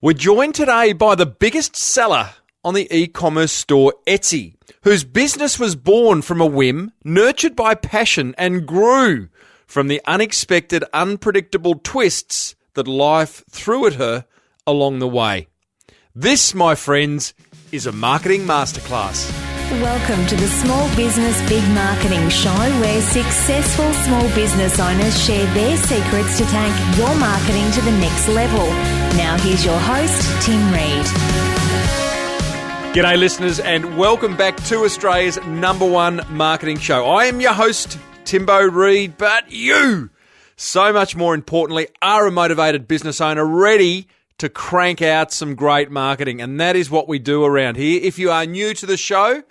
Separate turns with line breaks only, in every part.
We're joined today by the biggest seller on the e-commerce store Etsy, whose business was born from a whim, nurtured by passion, and grew from the unexpected, unpredictable twists that life threw at her along the way. This, my friends, is a marketing masterclass.
Welcome to the Small Business Big Marketing Show, where successful small business owners share their secrets to take your marketing to the next level. Now here's your host, Tim Reid.
G'day listeners, and welcome back to Australia's #1 marketing show. I am your host, Timbo Reid, but you, so much more importantly, are a motivated business owner ready to crank out some great marketing, and that is what we do around here. If you are new to the show,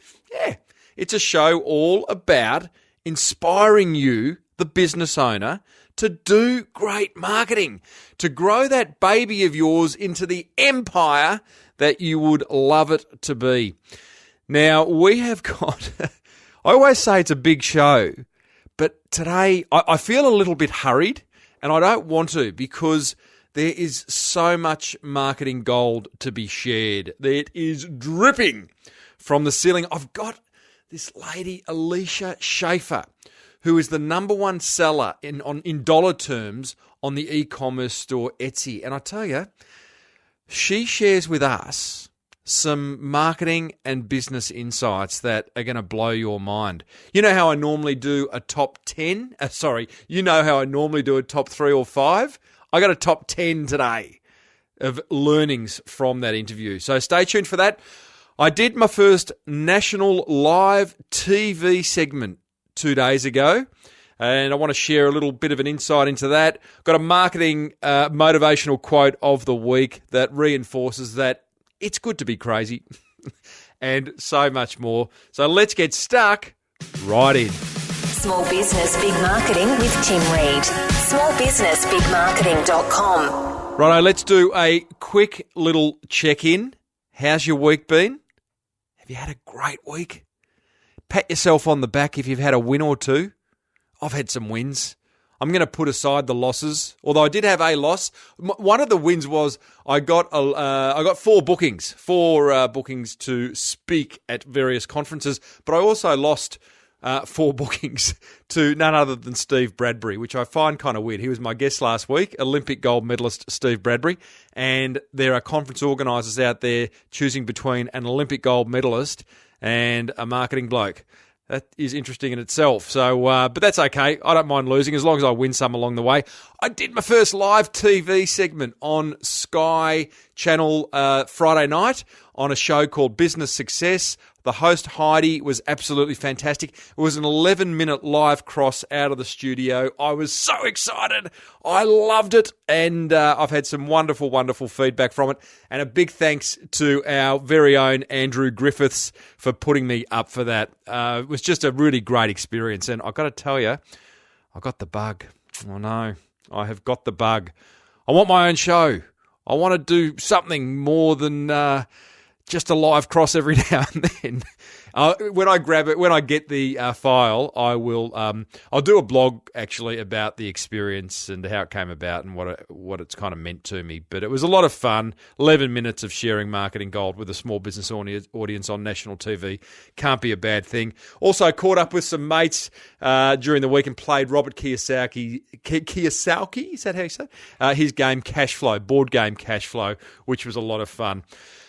it's a show all about inspiring you, the business owner, to do great marketing, to grow that baby of yours into the empire that you would love it to be. Now, we have got, I always say it's a big show, but today I feel a little bit hurried, and I don't want to, because there is so much marketing gold to be shared. It is dripping from the ceiling. I've got this lady, Alicia Shaffer, who is the #1 seller in dollar terms on the e-commerce store Etsy. And I tell you, she shares with us some marketing and business insights that are going to blow your mind. You know how I normally do a top 10? You know how I normally do a top 3 or 5? I got a top 10 today of learnings from that interview. So stay tuned for that. I did my first national live TV segment 2 days ago, and I want to share a little bit of an insight into that. Got a marketing motivational quote of the week that reinforces that it's good to be crazy and so much more. So let's get stuck right in.
Small Business Big Marketing with Tim Reid. smallbusinessbigmarketing.com.
Righto, let's do a quick little check-in. How's your week been? Have you had a great week? Pat yourself on the back if you've had a win or two. I've had some wins. I'm going to put aside the losses, although I did have a loss. One of the wins was I got 4 bookings to speak at various conferences, but I also lost 4 bookings to none other than Steve Bradbury, which I find kind of weird. He was my guest last week, Olympic gold medalist Steve Bradbury, and there are conference organisers out there choosing between an Olympic gold medalist and a marketing bloke. That is interesting in itself. So, but that's okay. I don't mind losing as long as I win some along the way. I did my first live TV segment on Sky Channel Friday night on a show called Business Success. The host, Heidi, was absolutely fantastic. It was an 11-minute live cross out of the studio. I was so excited. I loved it, and I've had some wonderful, wonderful feedback from it. And a big thanks to our very own Andrew Griffiths for putting me up for that. It was just a really great experience, and I've got to tell you, I got the bug. Oh, no, I have got the bug. I want my own show. I want to do something more than just a live cross every now and then. When I grab it, when I get the file, I will. I'll do a blog actually about the experience and how it came about and what it's kind of meant to me. But it was a lot of fun. 11 minutes of sharing marketing gold with a small business audience on national TV can't be a bad thing. Also caught up with some mates during the week and played Robert Kiyosaki. Is that how you say it? His game Cashflow, board game Cashflow, which was a lot of fun.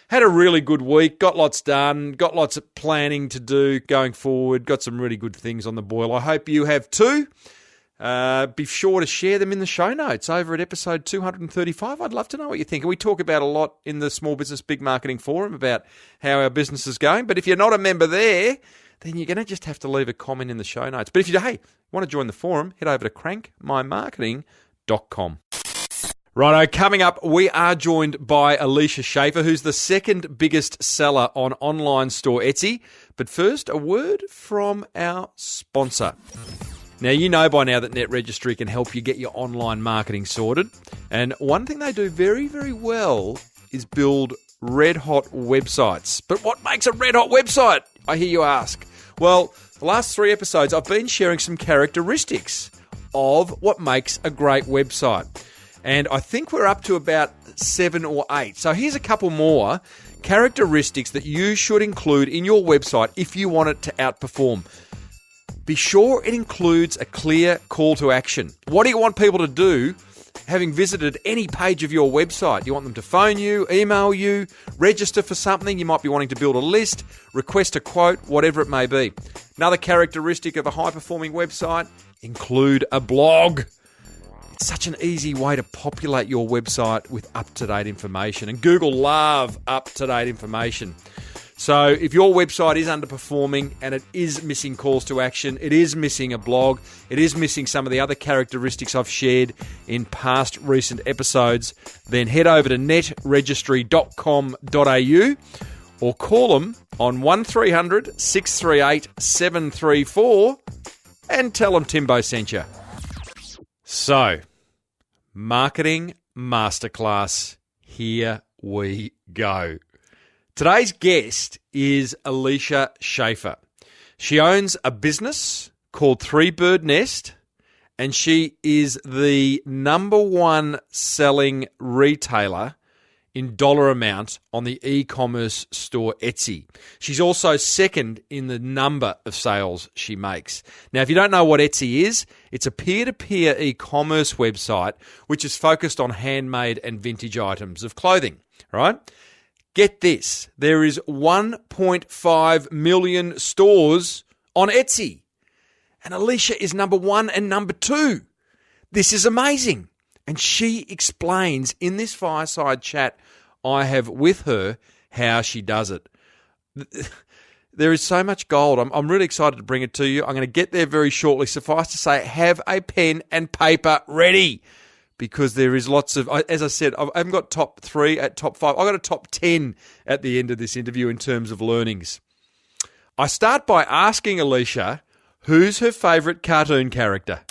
Had a really good week, got lots done, got lots of planning to do going forward, got some really good things on the boil. I hope you have too. Be sure to share them in the show notes over at episode 235. I'd love to know what you think. We talk about a lot in the Small Business Big Marketing Forum about how our business is going. But if you're not a member there, then you're going to just have to leave a comment in the show notes. But if you want to join the forum, head over to crankmymarketing.com. Righto, coming up, we are joined by Alicia Shaffer, who's the second biggest seller on online store Etsy. But first, a word from our sponsor. Now, you know by now that Net Registry can help you get your online marketing sorted. And one thing they do very, very well is build red-hot websites. But what makes a red-hot website, I hear you ask? Well, the last 3 episodes, I've been sharing some characteristics of what makes a great website. And I think we're up to about 7 or 8. So here's a couple more characteristics that you should include in your website if you want it to outperform. Be sure it includes a clear call to action. What do you want people to do having visited any page of your website? You want them to phone you, email you, register for something. You might be wanting to build a list, request a quote, whatever it may be. Another characteristic of a high-performing website, include a blog. It's such an easy way to populate your website with up-to-date information. And Google love up-to-date information. So if your website is underperforming and it is missing calls to action, it is missing a blog, it is missing some of the other characteristics I've shared in past recent episodes, then head over to netregistry.com.au or call them on 1300 638 734 and tell them Timbo sent you. So, Marketing Masterclass, here we go. Today's guest is Alicia Shaffer. She owns a business called Three Bird Nest, and she is the number one selling retailer in dollar amount on the e-commerce store Etsy. She's also second in the number of sales she makes. Now, if you don't know what Etsy is, it's a peer-to-peer e-commerce website which is focused on handmade and vintage items of clothing, right? Get this, there is 1.5 million stores on Etsy, and Alicia is number 1 and number 2. This is amazing. And she explains in this fireside chat I have with her how she does it. There is so much gold. I'm really excited to bring it to you. I'm going to get there very shortly. Suffice to say, have a pen and paper ready, because there is lots of, as I said, I haven't got top 3 at top 5. I've got a top 10 at the end of this interview in terms of learnings. I start by asking Alicia, who's her favourite cartoon character?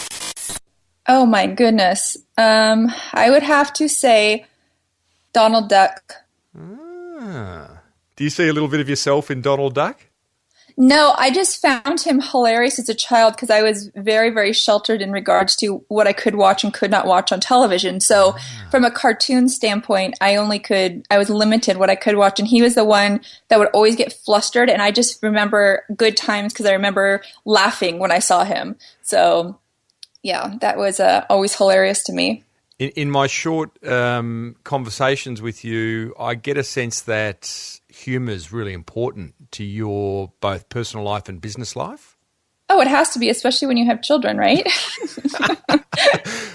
Oh my goodness. I would have to say Donald Duck.
Do you see a little bit of yourself in Donald Duck?
No, I just found him hilarious as a child because I was very, very sheltered in regards to what I could watch and could not watch on television. So from a cartoon standpoint, I was limited what I could watch. And he was the one that would always get flustered. And I just remember good times because I remember laughing when I saw him. So yeah, that was always hilarious to me.
In my short conversations with you, I get a sense that humour is really important to your both personal life and business life.
Oh, it has to be, especially when you have children, right?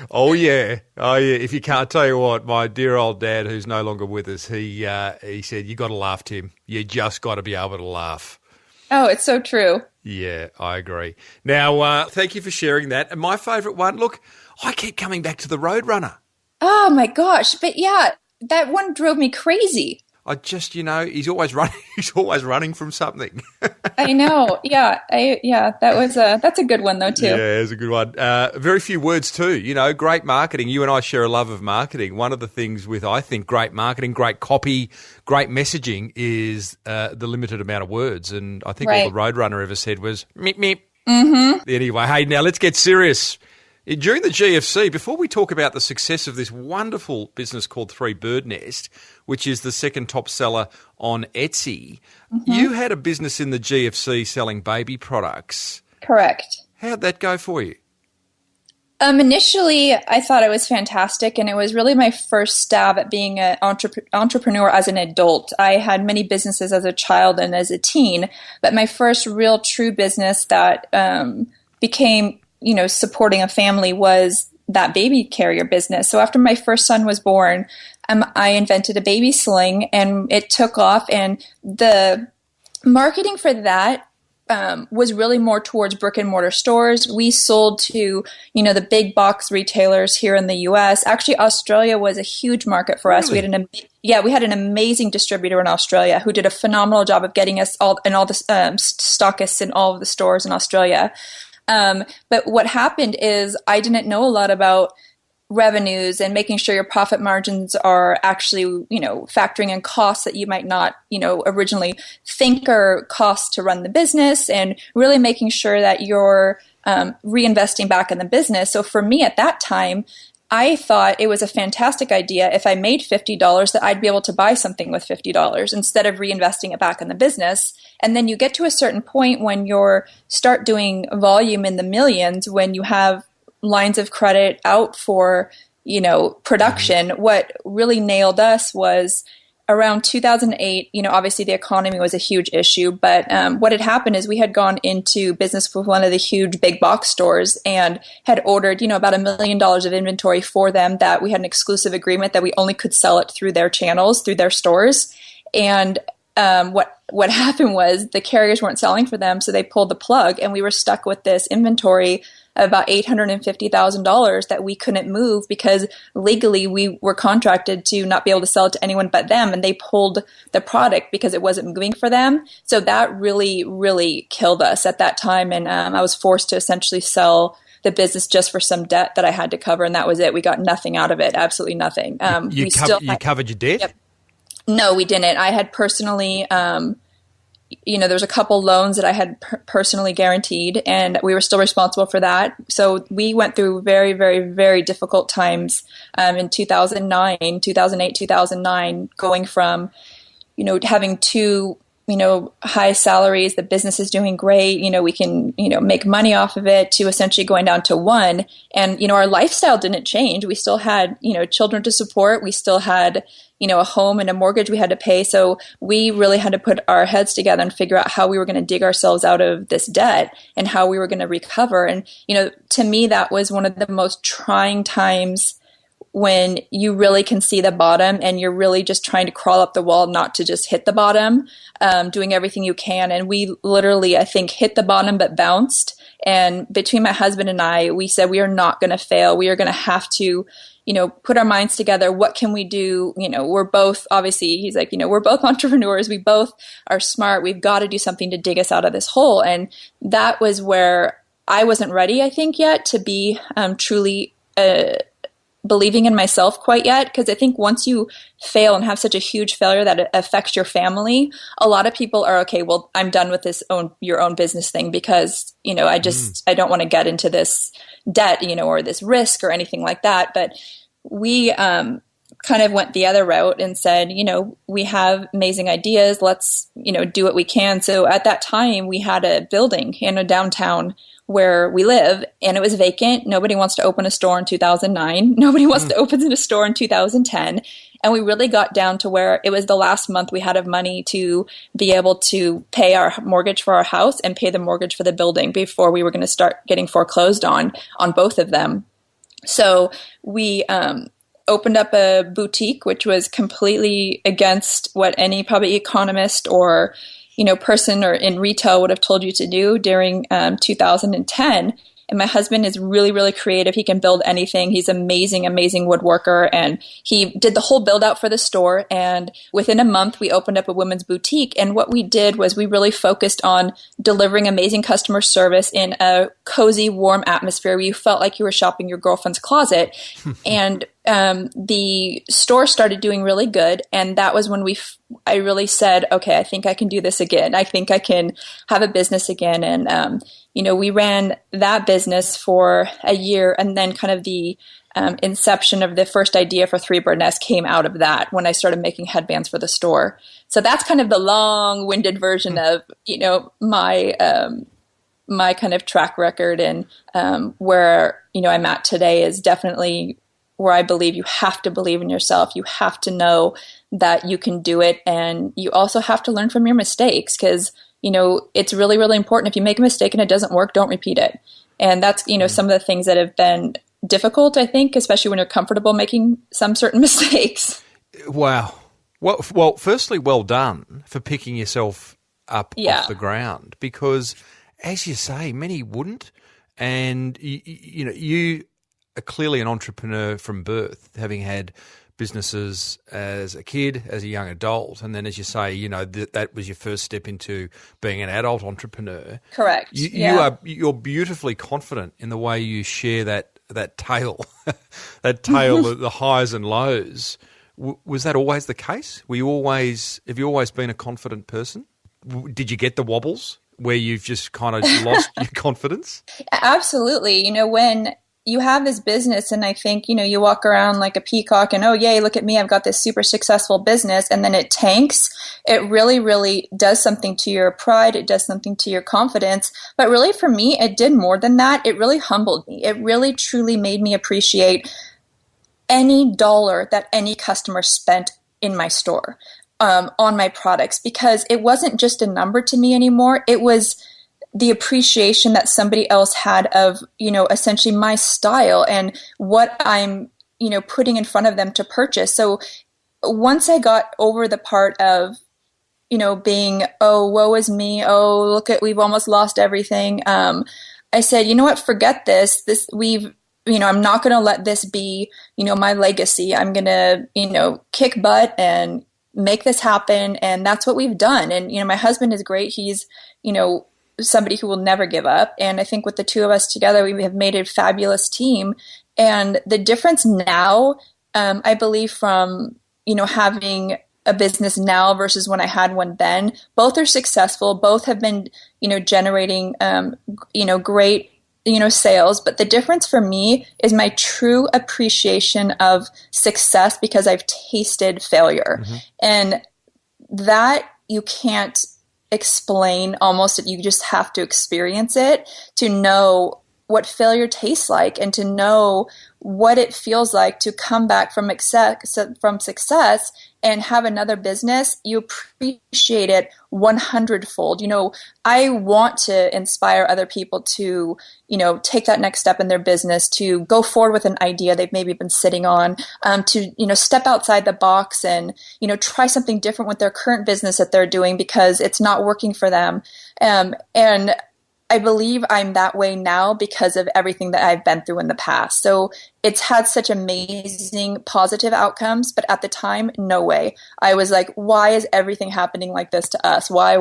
Oh yeah. If you can't, tell you what, my dear old dad, who's no longer with us, he said, "You got to laugh, Tim. You just got to be able to laugh."
Oh, it's so true.
Yeah, I agree. Now, thank you for sharing that. And my favourite one, look, I keep coming back to the Roadrunner.
Oh my gosh. But yeah, that one drove me crazy.
I just, he's always running. He's always running from something.
I know. Yeah. That's a good one though too.
Yeah, it's a good one. Very few words too. Great marketing. You and I share a love of marketing. One of the things with, I think, great marketing, great copy, great messaging is the limited amount of words. And I think all the Roadrunner ever said was meep meep. Mm-hmm. Anyway, hey, now let's get serious. During the GFC, before we talk about the success of this wonderful business called Three Bird Nest, which is the second top seller on Etsy, you had a business in the GFC selling baby products.
Correct.
How'd that go for you?
Initially, I thought it was fantastic, and it was really my first stab at being an entrepreneur as an adult. I had many businesses as a child and as a teen, but my first real true business that became supporting a family was that baby carrier business. So after my first son was born, I invented a baby sling, and it took off. And the marketing for that was really more towards brick and mortar stores. We sold to, the big box retailers here in the U.S. Actually, Australia was a huge market for us.
Really?
We had an amazing distributor in Australia who did a phenomenal job of getting us all the stockists in all of the stores in Australia. But what happened is I didn't know a lot about revenues and making sure your profit margins are actually, factoring in costs that you might not, originally think are costs to run the business, and really making sure that you're reinvesting back in the business. So for me at that time, I thought it was a fantastic idea if I made $50 that I'd be able to buy something with $50 instead of reinvesting it back in the business. And then you get to a certain point when you start doing volume in the millions, when you have lines of credit out for, production. What really nailed us was around 2008, obviously the economy was a huge issue, but what had happened is we had gone into business with one of the huge big box stores and had ordered, about $1 million of inventory for them, that we had an exclusive agreement that we only could sell it through their channels, through their stores. And what happened was the carriers weren't selling for them, so they pulled the plug, and we were stuck with this inventory of about $850,000 that we couldn't move because legally we were contracted to not be able to sell it to anyone but them, and they pulled the product because it wasn't moving for them. So that really, really killed us at that time, and I was forced to essentially sell the business just for some debt that I had to cover, and that was it. We got nothing out of it, absolutely nothing.
You covered your debt?
Yep. No, we didn't. I had personally, there was a couple loans that I had personally guaranteed, and we were still responsible for that. So we went through very, very, very difficult times in 2008, 2009, going from, having two, high salaries, the business is doing great, we can, make money off of it, to essentially going down to one. And, our lifestyle didn't change. We still had, children to support. We still had, a home and a mortgage we had to pay. So we really had to put our heads together and figure out how we were going to dig ourselves out of this debt and how we were going to recover. And, to me, that was one of the most trying times, when you really can see the bottom and you're really just trying to crawl up the wall, not to just hit the bottom, doing everything you can. And we literally, I think, hit the bottom but bounced. And between my husband and I, we said, we are not going to fail. We are going to have to, put our minds together. What can we do? We're both, obviously, he's like, we're both entrepreneurs. We both are smart. We've got to do something to dig us out of this hole. And that was where I wasn't ready, I think, yet to be truly believing in myself quite yet. Because I think once you fail and have such a huge failure that it affects your family, a lot of people are, okay, well, I'm done with your own business thing, because, I don't want to get into this debt, or this risk or anything like that. But we kind of went the other route and said, we have amazing ideas. Let's, do what we can. So at that time, we had a building in a downtown where we live, and it was vacant. Nobody wants to open a store in 2009. Nobody wants to open a store in 2010. And we really got down to where it was the last month we had of money to be able to pay our mortgage for our house and pay the mortgage for the building before we were going to start getting foreclosed on both of them. So we opened up a boutique, which was completely against what any probably economist or person or in retail would have told you to do during 2010. And my husband is really, really creative. He can build anything. He's amazing, amazing woodworker. And he did the whole build out for the store. And within a month, we opened up a women's boutique. And what we did was we really focused on delivering amazing customer service in a cozy, warm atmosphere where you felt like you were shopping your girlfriend's closet. And the store started doing really good. And that was when I really said, okay, I think I can do this again. I think I can have a business again. And, we ran that business for a year, and then kind of the inception of the first idea for Three Bird Nest came out of that when I started making headbands for the store. So that's kind of the long-winded version of, my kind of track record, and where, I'm at today is definitely where I believe you have to believe in yourself. You have to know that you can do it, and you also have to learn from your mistakes, because it's really, really important. If you make a mistake and it doesn't work, don't repeat it. And that's, some of the things that have been difficult, I think, especially when you're comfortable making some certain mistakes.
Wow. Well, firstly, well done for picking yourself up off the ground, because as you say, many wouldn't. And, you are clearly an entrepreneur from birth, having had businesses as a kid, as a young adult, and then, as you say, that was your first step into being an adult entrepreneur.
Correct.
You're beautifully confident in the way you share that tale, the highs and lows. Was that always the case? Have you always been a confident person? Did you get the wobbles where you've just kind of lost your confidence?
Absolutely. When you have this business, and I think, you walk around like a peacock and, oh, yay, look at me, I've got this super successful business, and then it tanks. It really, really does something to your pride. It does something to your confidence. But really, for me, it did more than that. It really humbled me. It really, truly made me appreciate any dollar that any customer spent in my store, on my products, because it wasn't just a number to me anymore. It was the appreciation that somebody else had of, essentially my style and what I'm, putting in front of them to purchase. So once I got over the part of, being, oh, woe is me. Oh, look we've almost lost everything. I said, you know what, forget this. I'm not going to let this be, my legacy. I'm going to, kick butt and make this happen. And that's what we've done. And, my husband is great. He's, somebody who will never give up. And I think with the two of us together, we have made a fabulous team. And the difference now, I believe from, having a business now versus when I had one then, both are successful. Both have been, generating, great, sales. But the difference for me is my true appreciation of success because I've tasted failure. Mm-hmm. And that you can't explain almost. You just have to experience it to know what failure tastes like and to know what it feels like to come back from success and have another business. You appreciate it 100-fold. I want to inspire other people to, take that next step in their business, to go forward with an idea they've maybe been sitting on, to, step outside the box and, try something different with their current business that they're doing because it's not working for them. And I believe I'm that way now because of everything that I've been through in the past. So it's had such amazing positive outcomes, but at the time, no way. I was like, why is everything happening like this to us? Why?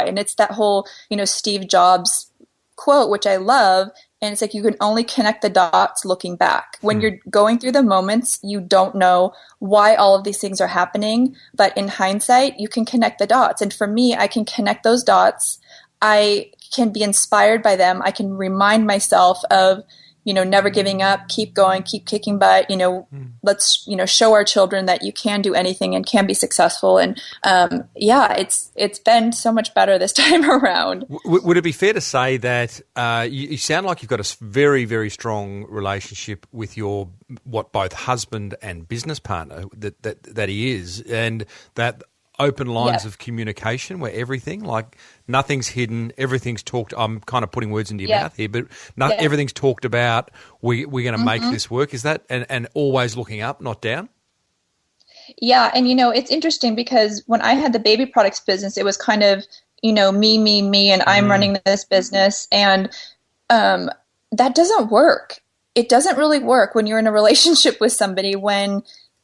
And it's that whole, Steve Jobs quote, which I love. And it's like, you can only connect the dots looking back. When you're going through the moments, you don't know why all of these things are happening. But in hindsight, you can connect the dots. And for me, I can connect those dots. I can be inspired by them. I can remind myself of, never giving up, keep going, keep kicking butt, let's, show our children that you can do anything and can be successful. And it's been so much better this time around.
Would it be fair to say that you sound like you've got a very, very strong relationship with your, both husband and business partner that he is, and that open lines of communication where nothing's hidden, everything's talked. I'm kind of putting words into your mouth here, but everything's talked about. We're going to make this work. Is that and always looking up, not down?
Yeah, and it's interesting because when I had the baby products business, it was kind of me, and I'm running this business, and that doesn't work. It doesn't really work when you're in a relationship with somebody when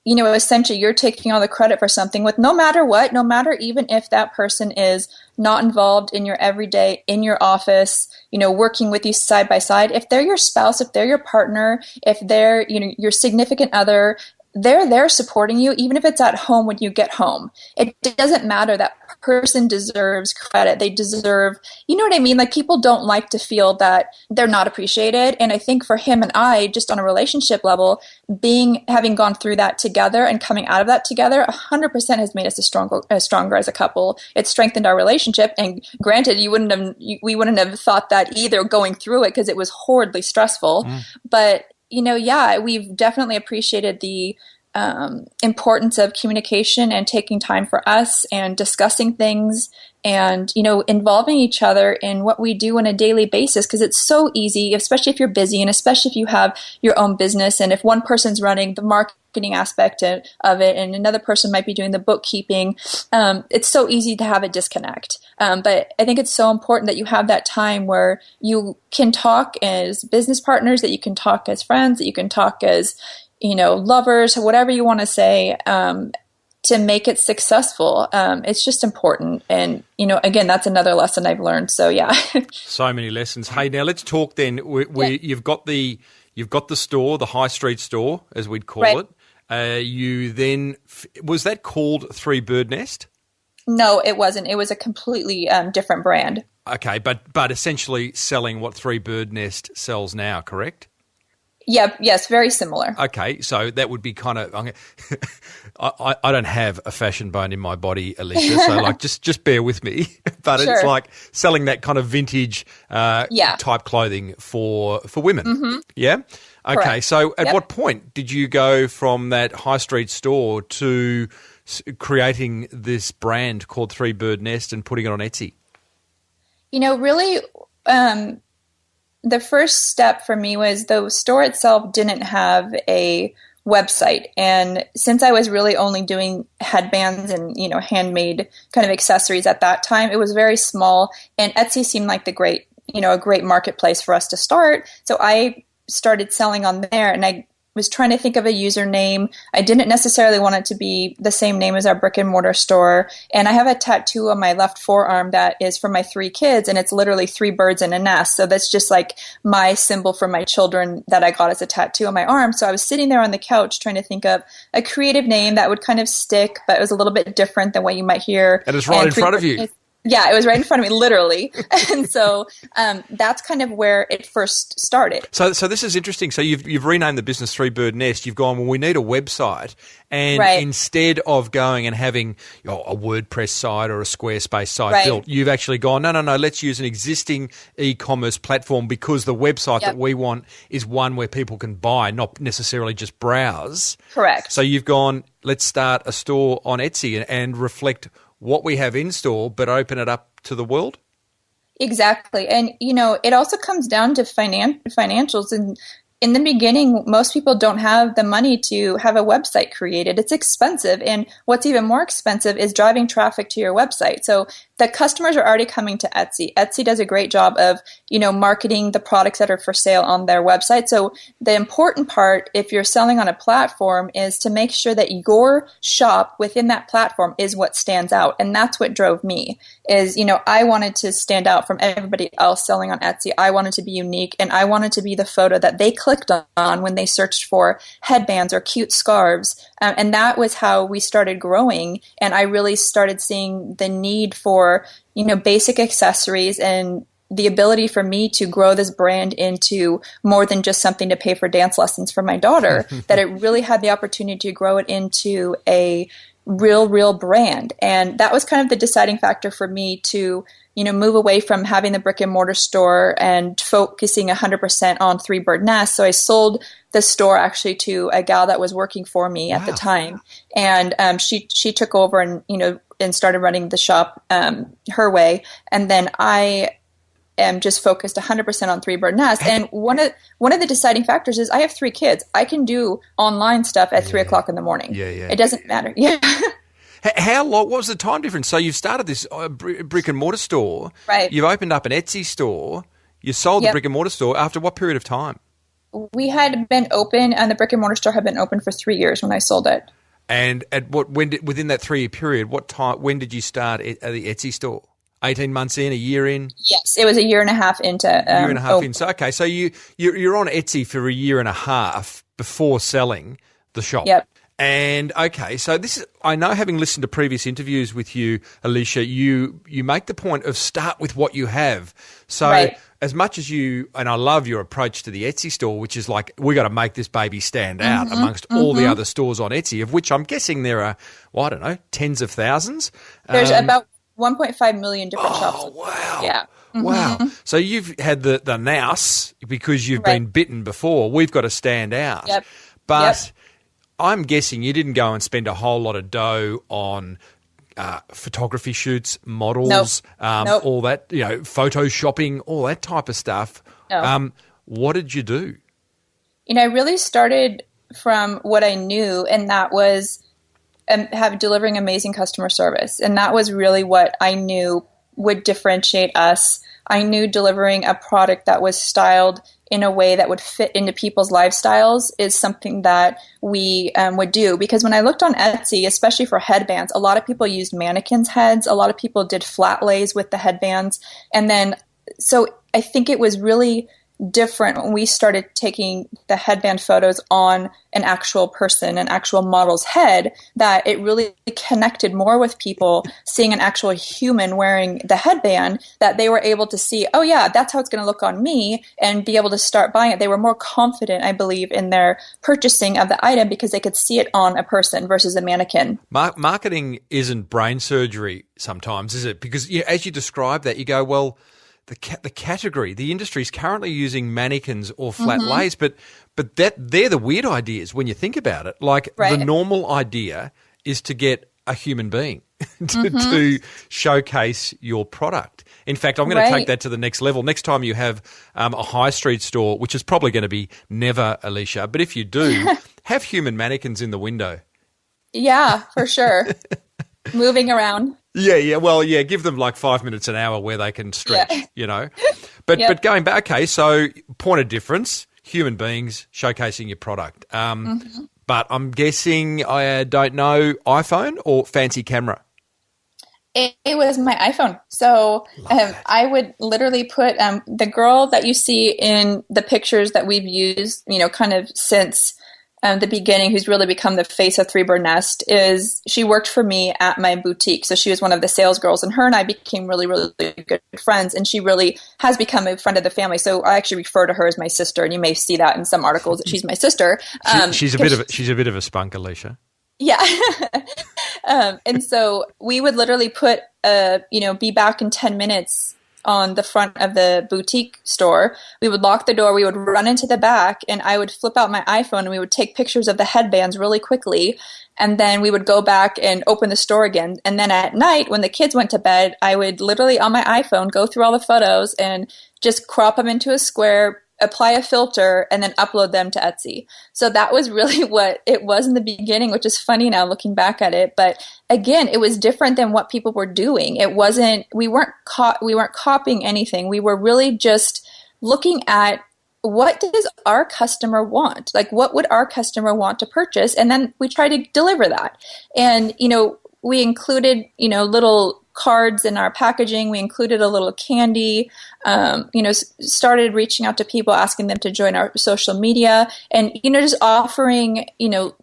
essentially you're taking all the credit for something with no matter what, no matter even if that person is not involved in your everyday, in your office, working with you side by side. If they're your spouse, if they're your partner, if they're, your significant other, they're there supporting you, even if it's at home when you get home. It doesn't matter. That person deserves credit. They deserve, you know what I mean? Like, people don't like to feel that they're not appreciated. And I think for him and I, just on a relationship level, having gone through that together and coming out of that together, 100% has made us stronger as a couple. It's strengthened our relationship. And granted, we wouldn't have thought that either going through it because it was horribly stressful. But we've definitely appreciated the importance of communication and taking time for us and discussing things and, involving each other in what we do on a daily basis, because it's so easy, especially if you're busy and especially if you have your own business. And if one person's running the marketing aspect of it and another person might be doing the bookkeeping, it's so easy to have a disconnect. But I think it's so important that you have that time where you can talk as business partners, that you can talk as friends, that you can talk as, lovers, whatever you want to say, to make it successful. It's just important. And, again, that's another lesson I've learned. So, yeah.
So many lessons. Hey, now let's talk then. You've got the store, the high street store, as we'd call it. You then, was that called Three Bird Nest?
No, it wasn't. It was a completely different brand.
Okay, but essentially selling what Three Bird Nest sells now, correct?
Yep. Yes. Very similar.
Okay, so that would be kind of. I don't have a fashion bone in my body, Alicia. So like, just bear with me. But
Sure.
it's like selling that kind of vintage
Yeah.
type clothing for women. Yeah. Okay.
Correct.
So at
Yep.
what point did you go from that high street store to creating this brand called Three Bird Nest and putting it on Etsy?
Really, the first step for me was the store itself didn't have a website. And since I was really only doing headbands and, handmade kind of accessories at that time, it was very small. And Etsy seemed like a great marketplace for us to start. So I started selling on there, and I was trying to think of a username. I didn't necessarily want it to be the same name as our brick and mortar store. And I have a tattoo on my left forearm that is for my 3 kids, and it's literally 3 birds in a nest. So that's just like my symbol for my children that I got as a tattoo on my arm. So I was sitting there on the couch trying to think of a creative name that would kind of stick, but it was a little bit different than what you might hear.
And it's right in front of you.
Yeah, it was right in front of me, literally. And so that's kind of where it first started.
So this is interesting. So you've renamed the business Three Bird Nest. You've gone, well, we need a website. And
Right.
instead of going and having a WordPress site or a Squarespace site
Right.
built, you've actually gone, no, let's use an existing e-commerce platform, because the website
Yep.
that we want is one where people can buy, not necessarily just browse.
Correct.
So you've gone, let's start a store on Etsy and reflect what we have in store, but open it up to the world?
Exactly. And, it also comes down to financials. And in the beginning, most people don't have the money to have a website created. It's expensive. And what's even more expensive is driving traffic to your website. So the customers are already coming to Etsy. Etsy does a great job of, marketing the products that are for sale on their website. So the important part, if you're selling on a platform, is to make sure that your shop within that platform is what stands out. And that's what drove me is, I wanted to stand out from everybody else selling on Etsy. I wanted to be unique, and I wanted to be the photo that they clicked on when they searched for headbands or cute scarves. And that was how we started growing. And I really started seeing the need for, basic accessories and the ability for me to grow this brand into more than just something to pay for dance lessons for my daughter, that it really had the opportunity to grow it into a real brand. And that was kind of the deciding factor for me to, move away from having the brick and mortar store and focusing 100% on Three Bird Nest. So I sold the store actually to a gal that was working for me at the time. And she took over and started running the shop her way. And then I am just focused 100% on Three Bird Nest. And one of the deciding factors is I have 3 kids. I can do online stuff at 3 o'clock in the morning.
Yeah.
It doesn't matter. Yeah.
How long? What was the time difference? So you've started this brick and mortar store.
Right.
You've opened up an Etsy store. You sold the
Yep.
brick and mortar store after what period of time?
We had been open, and the brick and mortar store had been open for 3 years when I sold it.
And within that 3-year period, when did you start the Etsy store? 18 months in, a year in?
Yes, it was a year and a half into.
Year and a half in. So okay, so you're on Etsy for a year and a half before selling the shop.
Yep.
And okay, so this is, I know, having listened to previous interviews with you, Alicia, you make the point of start with what you have. So
Right.
as much as and I love your approach to the Etsy store, which is like, we got to make this baby stand out amongst all the other stores on Etsy, of which I'm guessing there are, I don't know, tens of thousands.
There's about 1.5 million different shops.
Oh, wow.
Yeah.
Wow. So you've had the nous because you've been bitten before. We've got to stand out.
Yep.
But I'm guessing you didn't go and spend a whole lot of dough on photography shoots, models,
Nope.
all that, photoshopping, all that type of stuff.
No.
What did you do?
I really started from what I knew, and that was delivering amazing customer service. And that was really what I knew would differentiate us. I knew delivering a product that was styled in a way that would fit into people's lifestyles is something that we would do. Because when I looked on Etsy, especially for headbands, a lot of people used mannequins' heads. A lot of people did flat lays with the headbands. And then, so I think it was really different when we started taking the headband photos on an actual person, an actual model's head, that it really connected more with people seeing an actual human wearing the headband, that they were able to see, oh yeah, that's how it's going to look on me, and be able to start buying it. They were more confident, I believe, in their purchasing of the item because they could see it on a person versus a mannequin.
Marketing isn't brain surgery sometimes, is it? Because as you describe that, you go, well, the category, the industry is currently using mannequins or flat lays, but they're the weird ideas when you think about it. Like the normal idea is to get a human being to showcase your product. In fact, I'm going to take that to the next level. Next time you have a high street store, which is probably going to be never, Alicia, but if you do, have human mannequins in the window. Yeah,
for sure. Moving around.
Yeah. Give them like 5 minutes an hour where they can stretch, But going back, okay, so point of difference, human beings showcasing your product. But I'm guessing, I don't know, iPhone or fancy camera?
It was my iPhone. So I would literally put the girl that you see in the pictures that we've used, kind of since the beginning, who's really become the face of Three Bird Nest, she worked for me at my boutique. So she was one of the sales girls, and her and I became really, really good friends. And she really has become a friend of the family. So I actually refer to her as my sister, and you may see that in some articles that she's my sister.
She's a bit of a spunk, Alicia.
Yeah. And so we would literally put, be back in 10 minutes on the front of the boutique store. We would lock the door, we would run into the back, and I would flip out my iPhone and we would take pictures of the headbands really quickly. And then we would go back and open the store again. And then at night, when the kids went to bed, I would literally on my iPhone go through all the photos and just crop them into a square, apply a filter, and then upload them to Etsy. So that was really what it was in the beginning, which is funny now looking back at it. But again, it was different than what people were doing. We weren't copying anything. We were really just looking at, what does our customer want? Like, what would our customer want to purchase? And then we try to deliver that. And, we included, little cards in our packaging. We included a little candy, started reaching out to people, asking them to join our social media, and, just offering,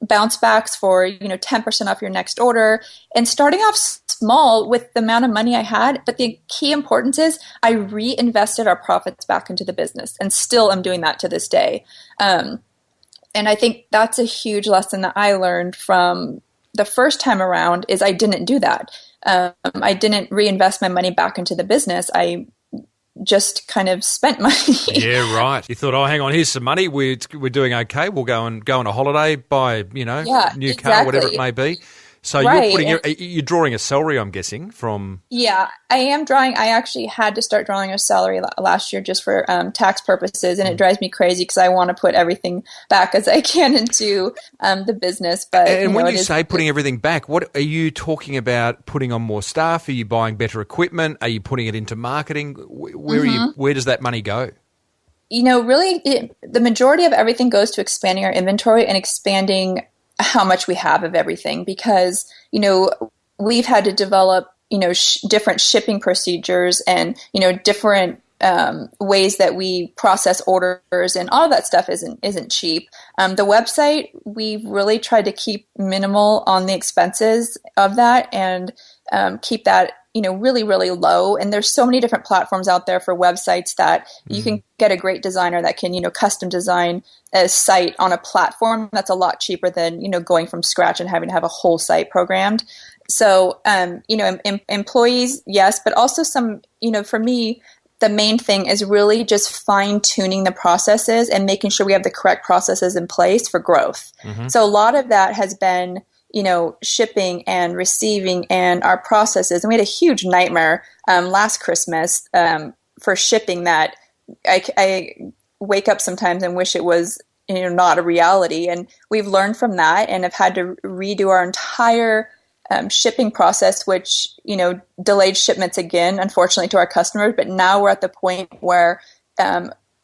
bounce backs for, 10% off your next order, and starting off small with the amount of money I had. But the key importance is I reinvested our profits back into the business, and still am doing that to this day. And I think that's a huge lesson that I learned from the first time around, is I didn't do that. I didn't reinvest my money back into the business. I just kind of spent money.
Yeah, right. You thought, oh, hang on, here's some money. We're doing okay. We'll go on a holiday, buy, new car, whatever it may be. So you're drawing a salary, I'm guessing, from... Yeah,
I am drawing. I actually had to start drawing a salary last year just for tax purposes, and it drives me crazy because I want to put everything back as I can into the business. But
when you say putting everything back, what are you talking about? Putting on more staff? Are you buying better equipment? Are you putting it into marketing? Where does that money go?
Really, the majority of everything goes to expanding our inventory and expanding how much we have of everything, because, we've had to develop, different shipping procedures and, different ways that we process orders, and all of that stuff isn't cheap. The website, we've really tried to keep minimal on the expenses of that, and keep that, really, really low. And there's so many different platforms out there for websites that you can get a great designer that can, custom design a site on a platform that's a lot cheaper than, going from scratch and having to have a whole site programmed. So, employees, yes, but also some, for me, the main thing is really just fine tuning the processes and making sure we have the correct processes in place for growth. So a lot of that has been, shipping and receiving and our processes. And we had a huge nightmare last Christmas for shipping that I wake up sometimes and wish it was, not a reality. And we've learned from that and have had to redo our entire shipping process, which, delayed shipments again, unfortunately, to our customers. But now we're at the point where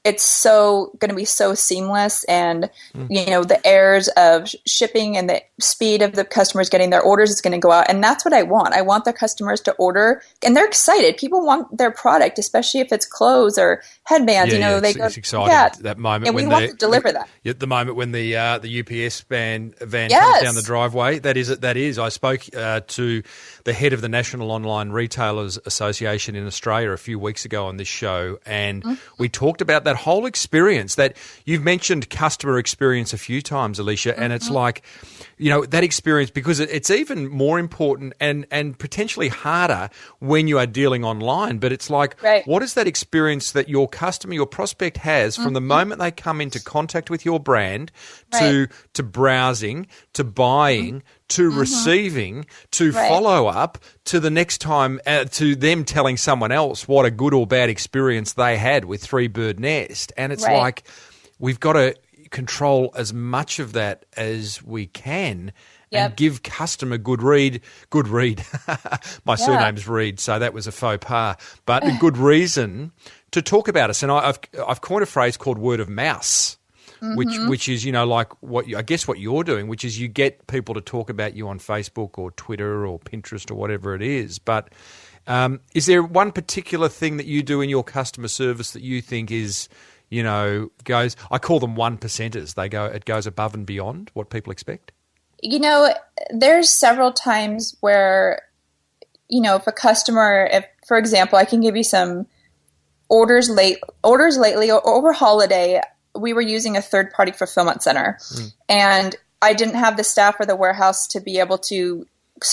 it's so going to be so seamless, and the errors of shipping and the speed of the customers getting their orders is going to go out, and that's what I want. I want the customers to order, and they're excited. People want their product, especially if it's clothes or headbands.
It's exciting. That moment,
and we want to deliver that.
The moment when the UPS van
Yes.
comes down the driveway. That is. I spoke to the head of the National Online Retailers Association in Australia a few weeks ago on this show, and we talked about that whole experience that you've mentioned, customer experience, a few times, Alicia, and it's like, that experience, because it's even more important and potentially harder when you are dealing online. But it's like,
right.
What is that experience that your customer, your prospect has from the moment they come into contact with your brand to browsing, to buying, to receiving, to follow up, to the next time, to them telling someone else what a good or bad experience they had with Three Bird Nest. And it's like, we've got to control as much of that as we can and give customer good read. My surname's Reid, so that was a faux pas, but a good reason to talk about us. And I've coined a phrase called word of mouse. Which is like what you're doing, which is you get people to talk about you on Facebook or Twitter or Pinterest or whatever it is. But is there one particular thing that you do in your customer service that you think is, goes? I call them 1%ers. It goes above and beyond what people expect.
There's several times where, if a customer, for example, I can give you some orders lately over holiday. We were using a third-party fulfillment center, and I didn't have the staff or the warehouse to be able to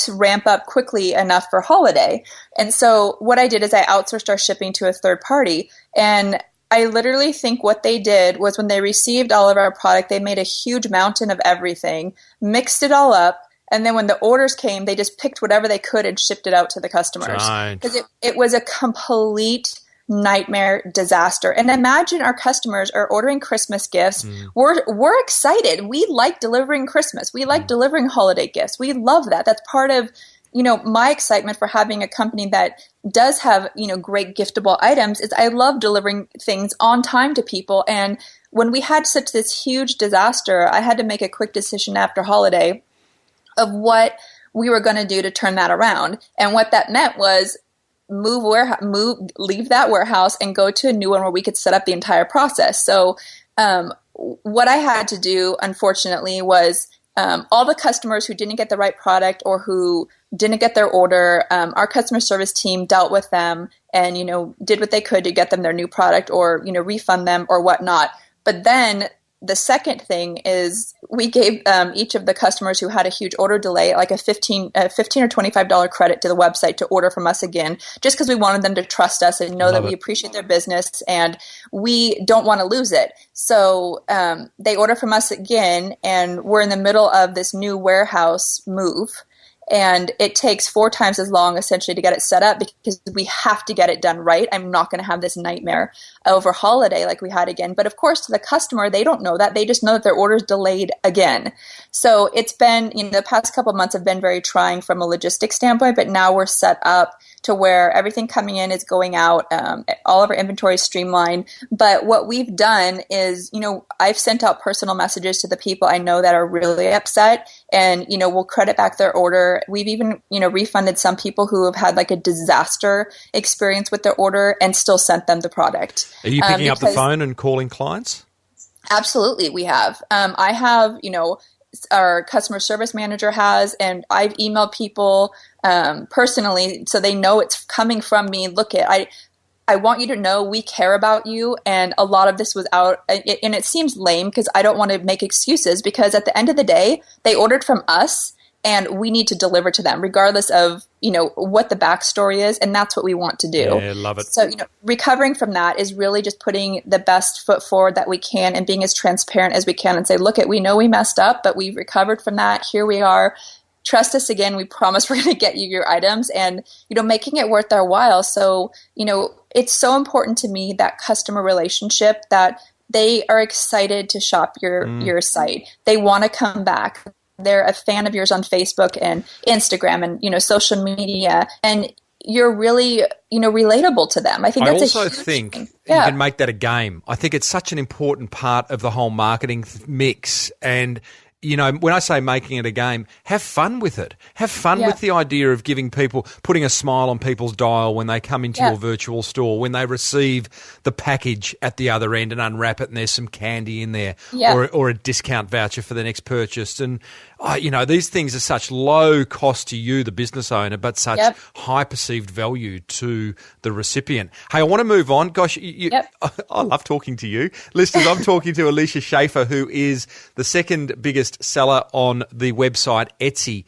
ramp up quickly enough for holiday. And so what I did is I outsourced our shipping to a third party, and I literally think what they did was when they received all of our product, they made a huge mountain of everything, mixed it all up, and then when the orders came, they just picked whatever they could and shipped it out to the customers. Because it was a complete nightmare disaster. And imagine our customers are ordering Christmas gifts. We're excited. We like delivering Christmas. We like delivering holiday gifts. We love that. That's part of, my excitement for having a company that does have, great giftable items is I love delivering things on time to people. And when we had such this huge disaster, I had to make a quick decision after holiday of what we were going to do to turn that around. And what that meant was leave that warehouse and go to a new one where we could set up the entire process. So what I had to do, unfortunately, was all the customers who didn't get the right product or who didn't get their order, our customer service team dealt with them and, did what they could to get them their new product or, refund them or whatnot. But then the second thing is we gave each of the customers who had a huge order delay like a $15 or $25 credit to the website to order from us again, just because we wanted them to trust us and know that we appreciate their business and we don't want to lose it. So they order from us again, and we're in the middle of this new warehouse move. And it takes 4 times as long, essentially, to get it set up because we have to get it done right. I'm not going to have this nightmare over holiday like we had again. But of course, to the customer, they don't know that. They just know that their order's delayed again. So it's been, the past couple of months have been very trying from a logistics standpoint, but now we're set up to where everything coming in is going out. All of our inventory is streamlined. But what we've done is, I've sent out personal messages to the people I know that are really upset and, we'll credit back their order. We've even, refunded some people who have had like a disaster experience with their order and still sent them the product.
Are you picking up the phone and calling clients?
Absolutely, we have. I have, our customer service manager has, and I've emailed people personally so they know it's coming from me. Look, I want you to know we care about you, and a lot of this was out, and it seems lame because I don't want to make excuses because at the end of the day, they ordered from us, and we need to deliver to them regardless of, what the backstory is, and that's what we want to do.
Yeah, love it.
So, recovering from that is really just putting the best foot forward that we can and being as transparent as we can and say, look, we know we messed up, but we've recovered from that. Here we are. Trust us again. We promise we're going to get you your items and, making it worth their while. So, it's so important to me, that customer relationship, that they are excited to shop your site. They want to come back. They're a fan of yours on Facebook and Instagram and, social media. And you're really, relatable to them. I think that's
also
a huge
think
thing.
you can make that a game. I think it's such an important part of the whole marketing mix. And when I say making it a game, have fun with it. Have fun with the idea of putting a smile on people's dial when they come into your virtual store, when they receive the package at the other end and unwrap it and there's some candy in there or a discount voucher for the next purchase. And, these things are such low cost to you, the business owner, but such high perceived value to the recipient. Hey, I want to move on. Gosh, I love talking to you. Listeners, I'm talking to Alicia Shaffer, who is the second biggest seller on the website Etsy,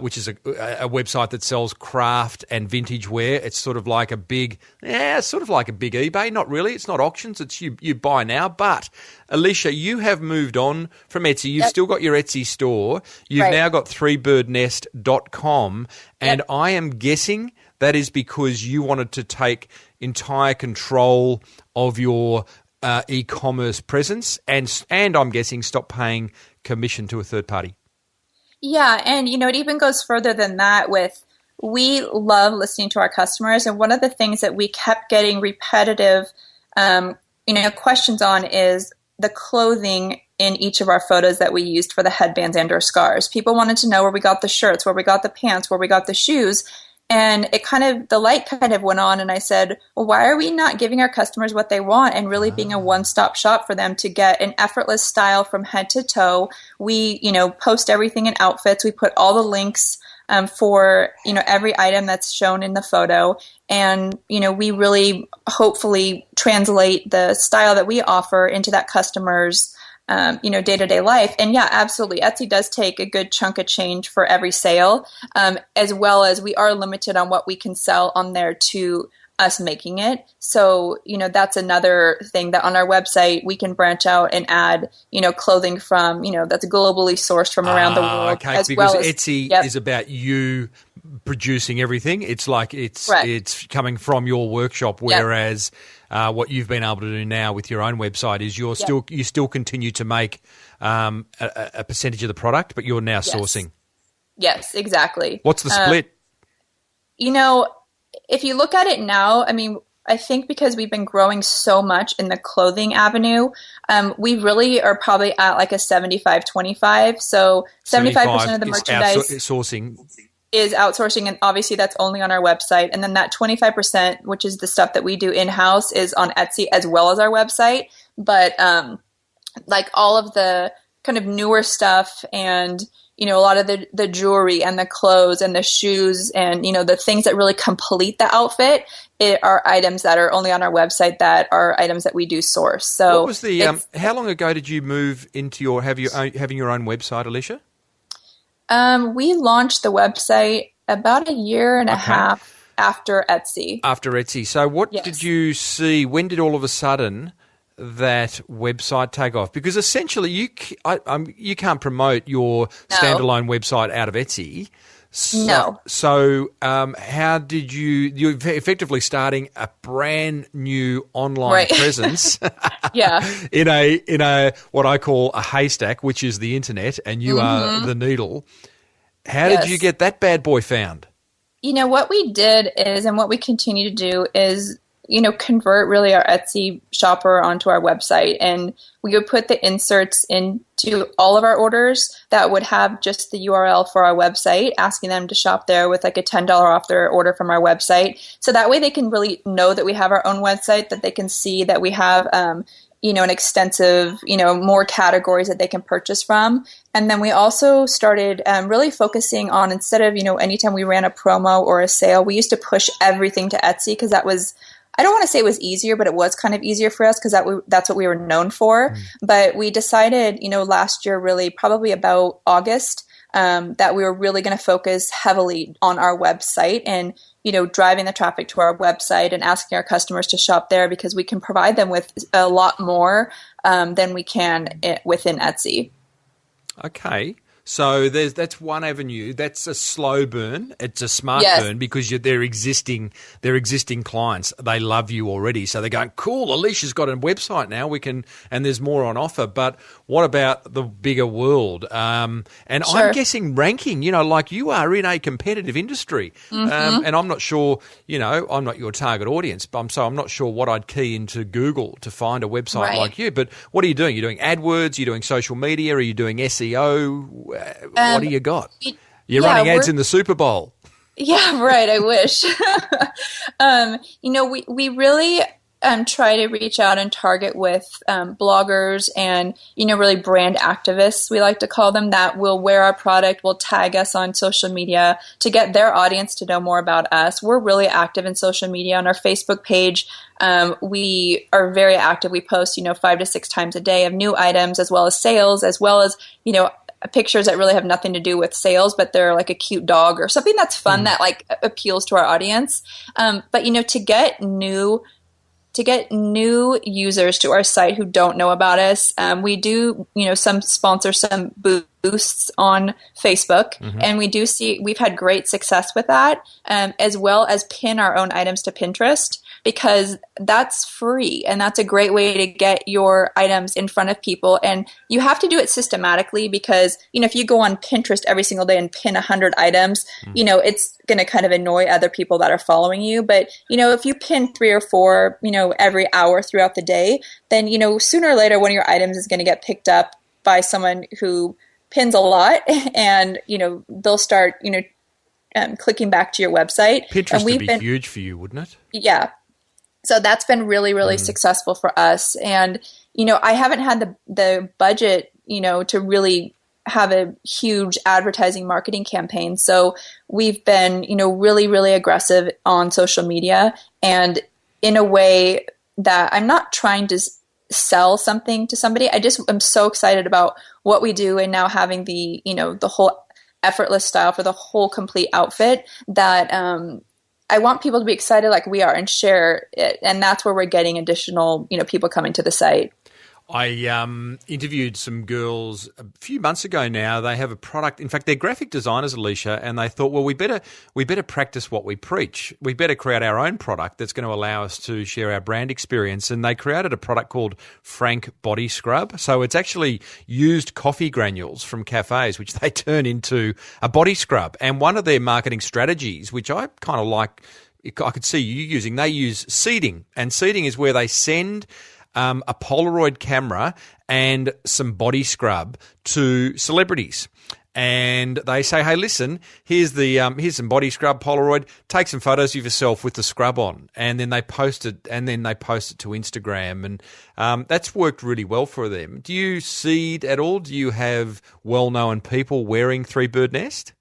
which is a website that sells craft and vintage wear. It's sort of like a big eBay. Not really. It's not auctions. It's you buy now. But Alicia, you have moved on from Etsy. You've still got your Etsy store. You've now got threebirdnest.com. And I am guessing that is because you wanted to take entire control of your e-commerce presence and I'm guessing stop paying commission to a third party.
Yeah, and it even goes further than that we love listening to our customers, and one of the things that we kept getting repetitive questions on is the clothing in each of our photos that we used for the headbands and or scarves. People wanted to know where we got the shirts, where we got the pants, where we got the shoes. And the light kind of went on, and I said, well, why are we not giving our customers what they want and really being a one-stop shop for them to get an effortless style from head to toe? We, post everything in outfits. We put all the links for, every item that's shown in the photo. And, we really hopefully translate the style that we offer into that customer's day-to-day life. And yeah, absolutely. Etsy does take a good chunk of change for every sale, as well as we are limited on what we can sell on there to us making it. So, that's another thing that on our website, we can branch out and add, clothing from, that's globally sourced from around the world.
Okay, as because well as, Etsy is about you producing everything. It's like it's coming from your workshop, whereas what you've been able to do now with your own website is you still continue to make a percentage of the product, but you're now sourcing.
Yes, exactly.
What's the split?
If you look at it now, I think because we've been growing so much in the clothing avenue, we really are probably at like a 75-25. So 75% of the merchandise is outsourcing, and obviously that's only on our website. And then that 25%, which is the stuff that we do in-house, is on Etsy as well as our website. But like all of the kind of newer stuff and a lot of the jewelry and the clothes and the shoes and, the things that really complete the outfit are items that are only on our website that are items that we do source. So
what was the, how long ago did you move into having your own website, Alicia?
We launched the website about a year and a half after Etsy.
After Etsy. So what did you see? When did all of a sudden that website take off? Because essentially you can't promote your standalone website out of Etsy. So how did you're effectively starting a brand new online presence in a what I call a haystack, which is the internet, and you are the needle. How did you get that bad boy found?
What we did is, and what we continue to do is, convert really our Etsy shopper onto our website. And we would put the inserts into all of our orders that would have just the URL for our website, asking them to shop there with like a $10 off their order from our website. So that way they can really know that we have our own website, that they can see that we have, an extensive, more categories that they can purchase from. And then we also started really focusing on, instead of, anytime we ran a promo or a sale, we used to push everything to Etsy because that was, I don't want to say it was easier, but it was kind of easier for us because that's what we were known for. But we decided, last year, really probably about August, that we were really going to focus heavily on our website and, driving the traffic to our website and asking our customers to shop there because we can provide them with a lot more than we can within Etsy.
Okay. So that's one avenue. That's a slow burn. It's a smart burn because they're existing clients. They love you already. So they're going, cool, Alicia's got a website now. And there's more on offer. But what about the bigger world? And I'm guessing ranking, like you are in a competitive industry. And I'm not sure, I'm not your target audience, so I'm not sure what I'd key into Google to find a website like you. But what are you doing? You're doing AdWords? You're doing social media? Are you doing SEO? What do you got? You're running ads in the Super Bowl.
Yeah, right. I wish. We really try to reach out and target with bloggers and, really brand activists, we like to call them, that will wear our product, will tag us on social media to get their audience to know more about us. We're really active in social media. On our Facebook page, we are very active. We post, 5 to 6 times a day of new items, as well as sales, as well as, pictures that really have nothing to do with sales, but they're like a cute dog or something that's fun that like appeals to our audience. But, to get new users to our site who don't know about us, we do, some sponsor some boosts on Facebook, and we've had great success with that, as well as pin our own items to Pinterest, because that's free and that's a great way to get your items in front of people. And you have to do it systematically because, if you go on Pinterest every single day and pin 100 items, it's going to kind of annoy other people that are following you. But, if you pin 3 or 4, every hour throughout the day, then, sooner or later one of your items is going to get picked up by someone who pins a lot and, they'll start, clicking back to your website.
Pinterest would be huge for you, wouldn't it?
Yeah. So that's been really, really successful for us. And, I haven't had the budget, to really have a huge advertising marketing campaign. So we've been, really, really aggressive on social media, and in a way that I'm not trying to sell something to somebody. I'm so excited about what we do, and now having the, the whole effortless style for the whole complete outfit that, I want people to be excited like we are and share it. And that's where we're getting additional, people coming to the site.
I interviewed some girls a few months ago now. They have a product. In fact, they're graphic designers, Alicia, and they thought, well, we better practice what we preach. We better create our own product that's going to allow us to share our brand experience. And they created a product called Frank Body Scrub. So it's actually used coffee granules from cafes, which they turn into a body scrub. And one of their marketing strategies, which I kind of like, I could see you using, they use seeding. And seeding is where they send a Polaroid camera and some body scrub to celebrities. And they say, hey, listen, here's some body scrub, Polaroid, take some photos of yourself with the scrub on. And then they post it, to Instagram. And that's worked really well for them. Do you seed at all? Do you have well-known people wearing Three Bird Nest?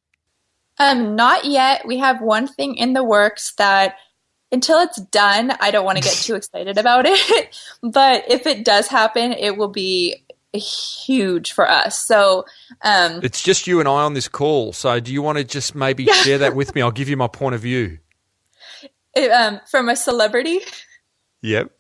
Not yet. We have one thing in the works that, until it's done, I don't want to get too excited about it. But if it does happen, it will be huge for us. So
it's just you and I on this call. So do you want to just maybe share that with me? I'll give you my point of view.
From a celebrity?
Yep.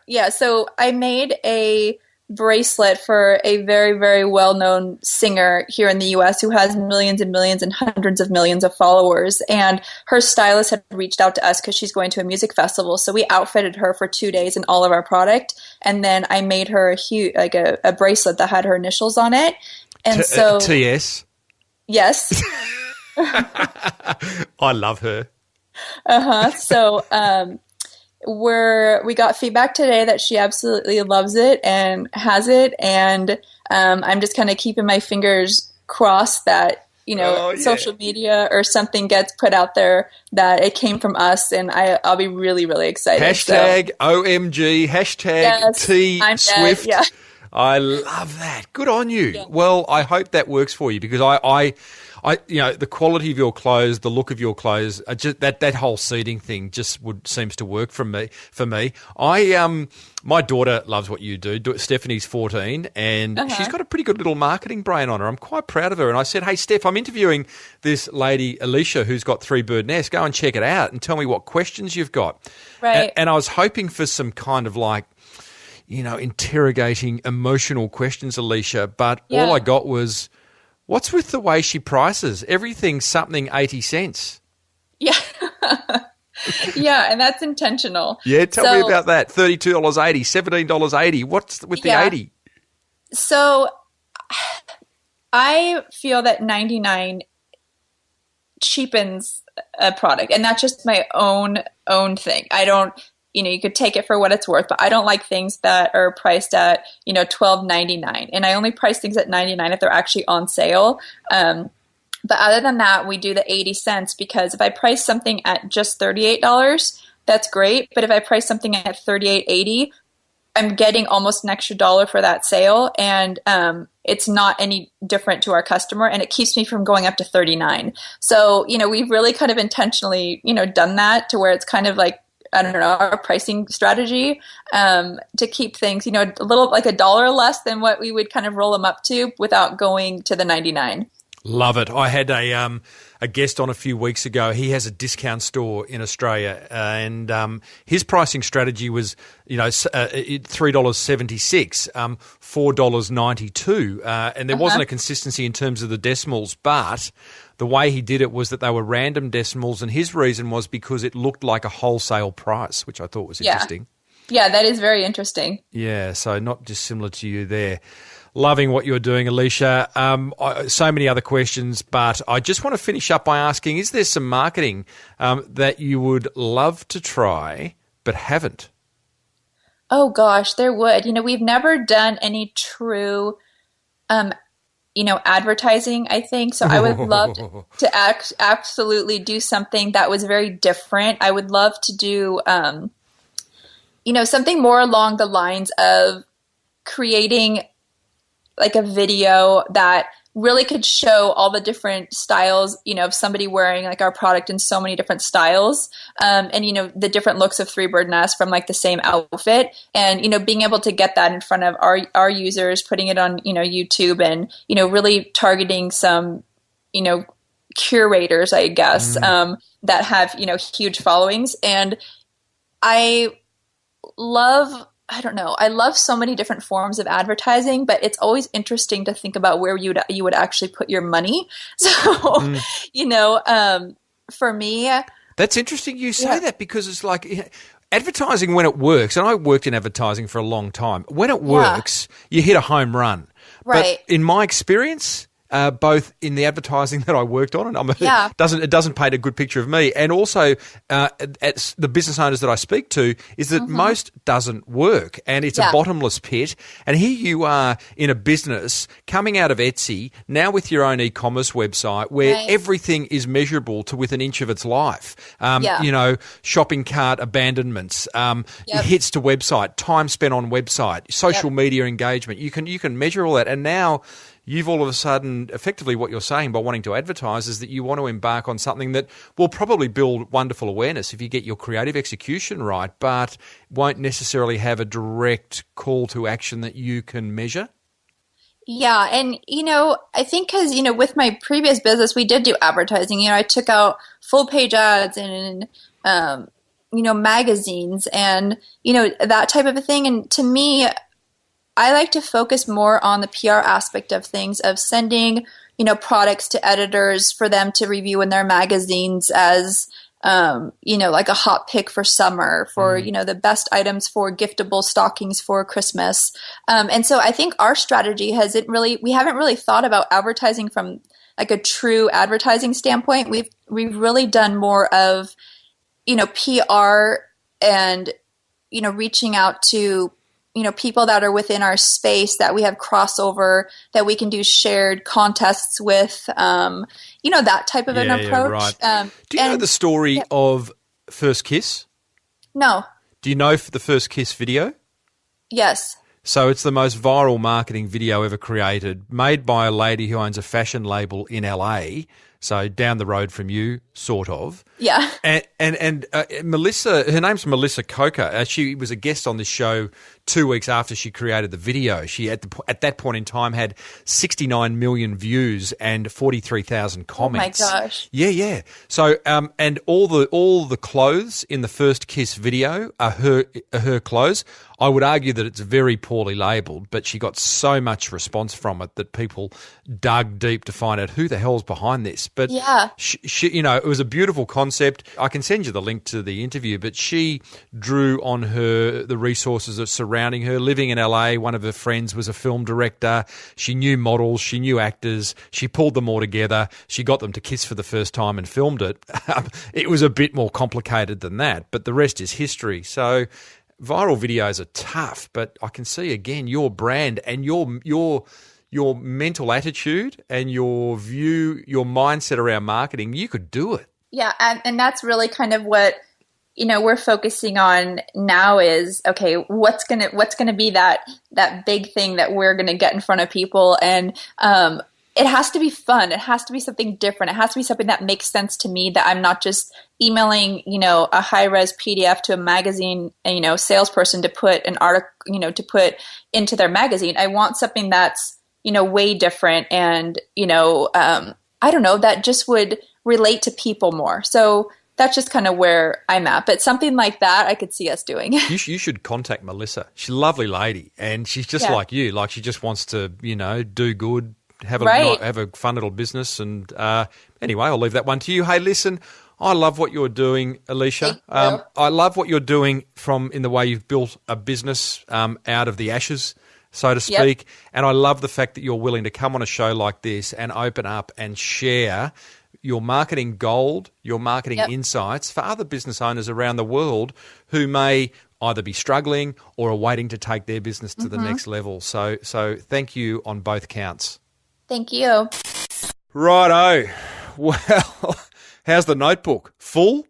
Yeah. So I made a bracelet for a very, very well-known singer here in the U.S. who has millions and millions and hundreds of millions of followers. And her stylist had reached out to us because she's going to a music festival. So we outfitted her for 2 days in all of our product. And then I made her a bracelet that had her initials on it. And so
TS.
Yes.
I love her.
So, we got feedback today that she absolutely loves it and has it, and I'm just kind of keeping my fingers crossed that social media or something gets put out there that it came from us, and I'll be really, really excited.
Hashtag OMG, hashtag T Swift.
Yeah.
I love that. Good on you. Yeah. Well, I hope that works for you, because I the quality of your clothes, the look of your clothes, just that whole seeding thing just seems to work for me. My daughter loves what you do. Stephanie's 14, and she's got a pretty good little marketing brain on her. I'm quite proud of her. And I said, hey, Steph, I'm interviewing this lady, Alicia, who's got Three Bird Nest. Go and check it out and tell me what questions you've got.
Right.
And I was hoping for some kind of interrogating emotional questions, Alicia, but all I got was, What's with the way she prices? Everything's something 80 cents.
Yeah. Yeah, and that's intentional.
Yeah, tell me about that. $32.80, $17.80. What's with the 80?
So I feel that 99 cheapens a product, and that's just my own thing. I don't, you could take it for what it's worth, but I don't like things that are priced at, $12.99. And I only price things at 99 if they're actually on sale. But other than that, we do the 80 cents because if I price something at just $38, that's great. But if I price something at $38.80, I'm getting almost an extra $1 for that sale. And it's not any different to our customer. And it keeps me from going up to 39. So, we've really kind of intentionally, done that to where it's kind of like, I don't know, our pricing strategy to keep things, a little like $1 less than what we would kind of roll them up to without going to the 99.
Love it. I had a guest on a few weeks ago. He has a discount store in Australia, and his pricing strategy was, $3.76, $4.92, and there wasn't a consistency in terms of the decimals, but the way he did it was that they were random decimals, and his reason was because it looked like a wholesale price, which I thought was interesting.
Yeah, that is very interesting.
Yeah, so not dissimilar to you there. Loving what you're doing, Alicia. So many other questions, but I just want to finish up by asking, is there some marketing that you would love to try but haven't?
Oh, gosh, there would. We've never done any true, advertising, I think. So I would love to absolutely do something that was very different. I would love to do, something more along the lines of creating like a video that really could show all the different styles, of somebody wearing like our product in so many different styles, and, the different looks of Three Bird Nest from like the same outfit, and, being able to get that in front of our users, putting it on, YouTube, and, really targeting some, curators, I guess, that have, huge followings. And I love so many different forms of advertising, but it's always interesting to think about where you would actually put your money. So, for me,
that's interesting you say that, because it's like advertising when it works, and I worked in advertising for a long time. When it works, you hit a home run.
Right.
But in my experience, both in the advertising that I worked on, and it doesn't paint a good picture of me, and also at the business owners that I speak to, is that most doesn't work, and it's a bottomless pit. And here you are in a business coming out of Etsy, now with your own e-commerce website where everything is measurable to within an inch of its life. Shopping cart abandonments, hits to website, time spent on website, social media engagement. You can measure all that, and now you've all of a sudden, effectively what you're saying by wanting to advertise is that you want to embark on something that will probably build wonderful awareness if you get your creative execution right, but won't necessarily have a direct call to action that you can measure.
Yeah. And, I think because, with my previous business, we did do advertising. I took out full page ads and, magazines and, that type of a thing. And to me, I like to focus more on the PR aspect of things, of sending, products to editors for them to review in their magazines as, like a hot pick for summer, for, the best items for giftable stockings for Christmas. And so I think our strategy we haven't really thought about advertising from like a true advertising standpoint. We've really done more of, PR and, reaching out to, people that are within our space that we have crossover, that we can do shared contests with, that type of an approach.
Yeah, right. Do you know the story of First Kiss?
No.
Do you know the First Kiss video?
Yes.
So it's the most viral marketing video ever created, made by a lady who owns a fashion label in LA. So down the road from you, sort of.
Yeah.
And Melissa, her name's Melissa Coker. She was a guest on this show 2 weeks after she created the video. She at that point in time had 69 million views and 43,000 comments.
Oh my gosh!
Yeah. So and all the clothes in the First Kiss video are her clothes. I would argue that it's very poorly labelled, but she got so much response from it that people dug deep to find out who the hell's behind this. But
yeah,
she, it was a beautiful concept. I can send you the link to the interview, but she drew on the resources of surrounding her. Living in LA, one of her friends was a film director. She knew models, she knew actors. She pulled them all together. She got them to kiss for the first time and filmed it. It was a bit more complicated than that, but the rest is history. So viral videos are tough, but I can see again your brand and your mental attitude and your view, your mindset around marketing. You could do it.
Yeah, and that's really kind of what we're focusing on now is, okay, what's gonna be that big thing that we're gonna get in front of people, and it has to be fun. It has to be something different. It has to be something that makes sense to me, that I'm not just emailing, a high-res PDF to a magazine, salesperson to put an article, to put into their magazine. I want something that's, way different and, I don't know, that just would relate to people more. So that's just kind of where I'm at. But something like that, I could see us doing.
You should contact Melissa. She's a lovely lady, and she's just like you. Like, she just wants to, do good, have a fun little business. And anyway, I'll leave that one to you. Hey, listen, I love what you're doing, Alicia. I love what you're doing in the way you've built a business out of the ashes, so to speak. Yep. And I love the fact that you're willing to come on a show like this and open up and share your marketing gold, your marketing insights for other business owners around the world who may either be struggling or are waiting to take their business to the next level. So thank you on both counts.
Thank you.
Righto. Well, how's the notebook? Full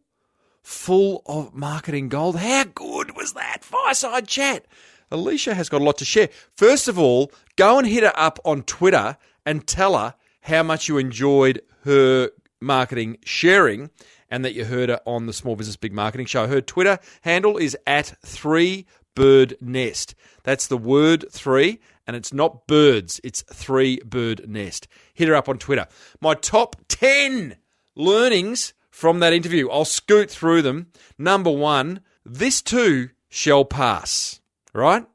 of marketing gold. How good was that fireside chat? Alicia has got a lot to share. First of all, go and hit her up on Twitter and tell her how much you enjoyed her marketing sharing and that you heard her on the Small Business Big Marketing Show. Her Twitter handle is @3birdnest. That's the word 3, and it's not birds, it's 3birdnest. Hit her up on Twitter. My top 10 learnings from that interview. I'll scoot through them. Number 1, this too shall pass, right?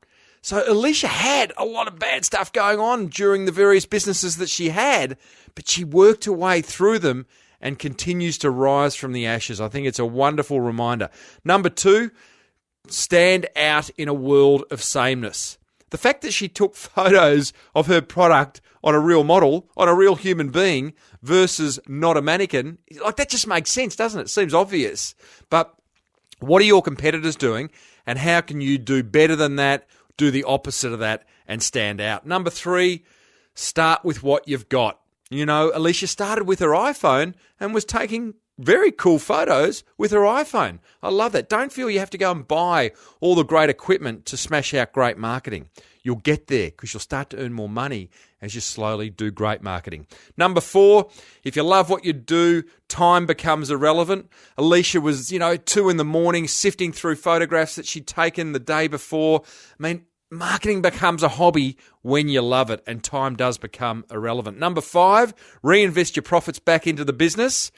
So Alicia had a lot of bad stuff going on during the various businesses that she had, but she worked her way through them and continues to rise from the ashes. I think it's a wonderful reminder. Number 2, stand out in a world of sameness. The fact that she took photos of her product on a real model, on a real human being, versus not a mannequin, like, that just makes sense, doesn't it? It seems obvious. But what are your competitors doing, and how can you do better than that, do the opposite of that, and stand out? Number 3, start with what you've got. Alicia started with her iPhone and was taking very cool photos with her iPhone. I love that. Don't feel you have to go and buy all the great equipment to smash out great marketing. You'll get there because you'll start to earn more money as you slowly do great marketing. Number 4, if you love what you do, time becomes irrelevant. Alicia was, 2 a.m, sifting through photographs that she'd taken the day before. Marketing becomes a hobby when you love it, and time does become irrelevant. Number 5, reinvest your profits back into the business.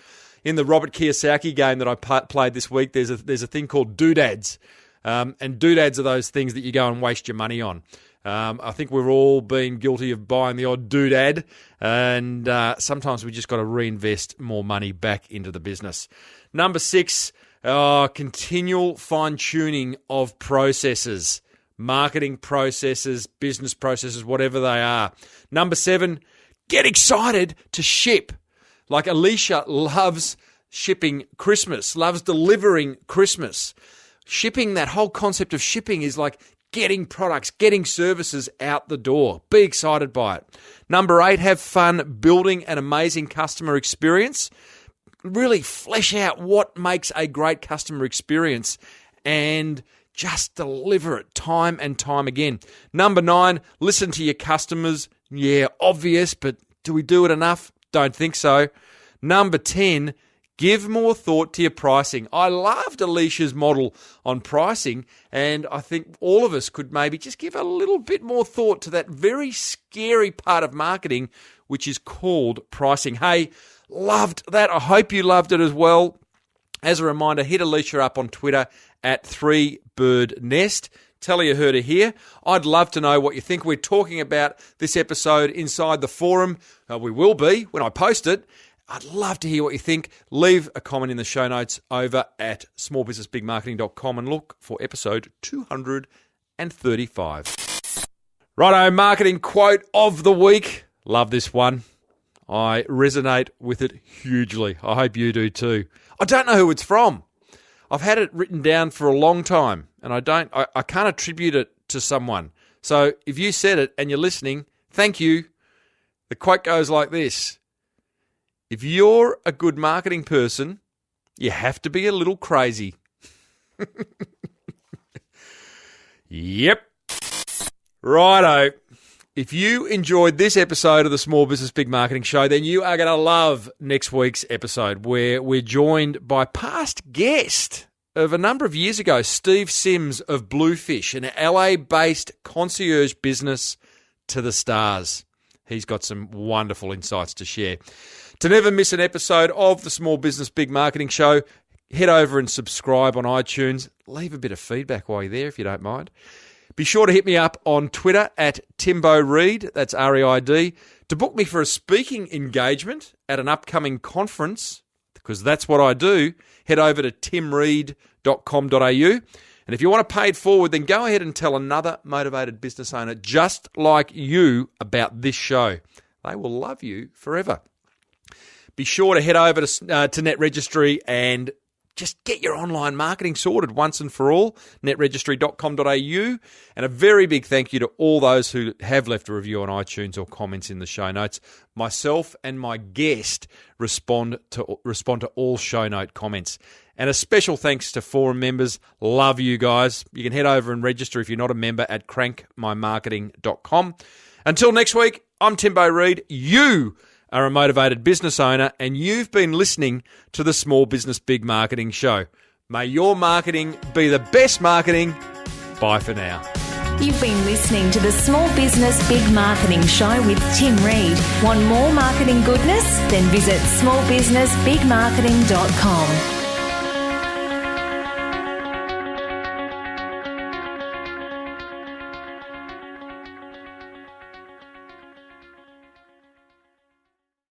In the Robert Kiyosaki game that I played this week, there's a thing called doodads. And doodads are those things that you go and waste your money on. I think we've all been guilty of buying the odd doodad, and sometimes we just got to reinvest more money back into the business. Number 6, continual fine-tuning of processes. Marketing processes, business processes, whatever they are. Number 7, get excited to ship. Like, Alicia loves shipping Christmas, loves delivering Christmas. Shipping, that whole concept of shipping is like getting products, getting services out the door. Be excited by it. Number 8, have fun building an amazing customer experience. Really flesh out what makes a great customer experience and just deliver it time and time again. Number 9, listen to your customers. Yeah, obvious, but do we do it enough? Don't think so. Number 10, give more thought to your pricing. I loved Alicia's model on pricing, and I think all of us could maybe just give a little bit more thought to that very scary part of marketing, which is called pricing. Hey, loved that. I hope you loved it as well. As a reminder, hit Alicia up on Twitter at 3birdnest. Tell her you heard her here. I'd love to know what you think. We're talking about this episode inside the forum. We will be when I post it. I'd love to hear what you think. Leave a comment in the show notes over at smallbusinessbigmarketing.com and look for episode 235. Righto, marketing quote of the week. Love this one. I resonate with it hugely. I hope you do too. I don't know who it's from. I've had it written down for a long time, and I can't attribute it to someone. So if you said it and you're listening, thank you. The quote goes like this: if you're a good marketing person, you have to be a little crazy. Yep. Righto. If you enjoyed this episode of the Small Business Big Marketing Show, then you are going to love next week's episode, where we're joined by past guest of a number of years ago, Steve Sims of Bluefish, an LA-based concierge business to the stars. He's got some wonderful insights to share. To never miss an episode of the Small Business Big Marketing Show, head over and subscribe on iTunes. Leave a bit of feedback while you're there if you don't mind. Be sure to hit me up on Twitter at Timbo Reid, that's R-E-I-D, to book me for a speaking engagement at an upcoming conference, because that's what I do. Head over to timreid.com.au. And if you want to pay it forward, then go ahead and tell another motivated business owner just like you about this show. They will love you forever. Be sure to head over to Net Registry and just get your online marketing sorted once and for all, netregistry.com.au. And a very big thank you to all those who have left a review on iTunes or comments in the show notes. Myself and my guest respond to all show note comments. And a special thanks to forum members. Love you guys. You can head over and register if you're not a member at crankmymarketing.com. Until next week, I'm Timbo Reid. You are a motivated business owner, and you've been listening to the Small Business Big Marketing Show. May your marketing be the best marketing. Bye for now.
You've been listening to the Small Business Big Marketing Show with Tim Reid. Want more marketing goodness? Then visit smallbusinessbigmarketing.com.